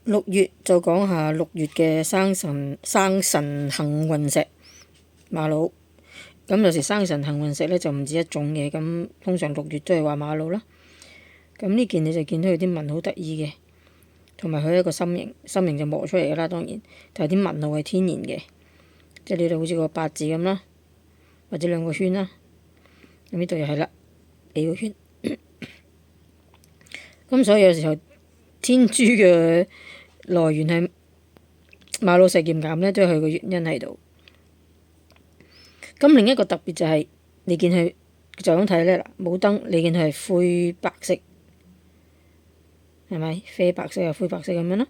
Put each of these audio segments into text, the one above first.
6月就講下6月嘅生辰幸運石瑪瑙。咁有時生辰幸運石咧就唔止一種嘅，咁通常6月都係話瑪瑙啦。咁呢件你就見到佢啲紋好得意嘅，同埋佢一個心形就磨出嚟噶啦，當然，但係啲紋路係天然嘅，即係呢度好似個八字咁啦，或者2個圈啦。咁呢度又係啦，幾個圈。咁所以有時候天珠嘅來源係瑪瑙石劍岩咧，都有佢個原因喺度。咁另一個特別就係你見佢就咁睇咧，嗱冇燈，你見佢係灰白色，係咪啡白色啊灰白色咁樣啦？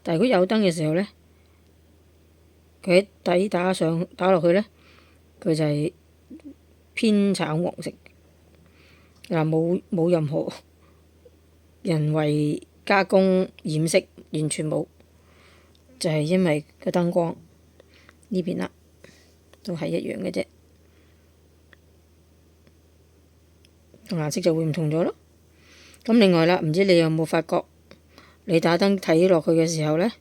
但係如果有燈嘅時候咧，佢喺底打落去咧，佢就係偏橙黃色。嗱，冇任何人為加工染色，完全冇，就係因為個燈光呢邊啦，都係一樣嘅啫，個顏色就會唔同咗咯。咁另外啦，唔知你有冇發覺，你打燈睇落去嘅時候咧，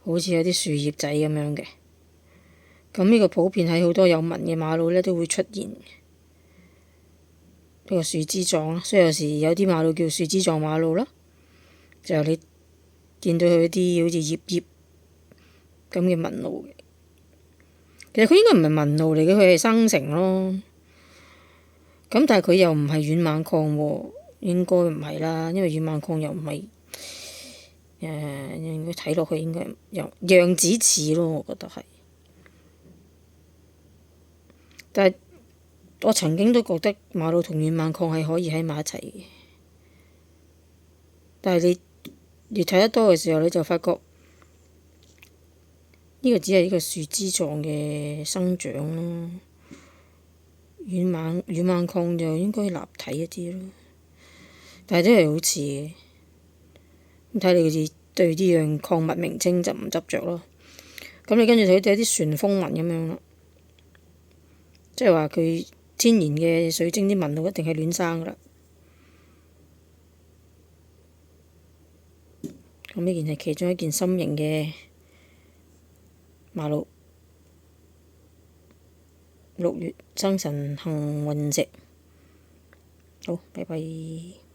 好似有啲樹葉仔咁樣嘅。咁呢個普遍喺好多有紋嘅瑪瑙咧都會出現。呢個樹枝狀，所以有時有啲瑪瑙叫樹枝狀瑪瑙啦，就你見到佢啲好似葉咁嘅紋路嘅。其實佢應該唔係紋路嚟嘅，佢係生成咯。咁但係佢又唔係軟猛礦喎，應該唔係啦，因為軟猛礦又唔係應該睇落去應該樣子似咯，我覺得係。但係我曾經都覺得瑪瑙同軟猛礦係可以喺埋一齊嘅，但係你越睇得多嘅時候，你就發覺呢個只係一個樹枝狀嘅生長咯。軟猛礦就應該立體一啲咯，但係都係好似嘅。咁睇你好似對呢樣礦物名稱就唔執着咯。咁你跟住睇啲旋風紋咁樣咯，即係話佢天然嘅水晶啲紋路一定係亂生噶啦。咁呢件係其中一件心形嘅瑪瑙，6月生辰幸運石。好，拜拜。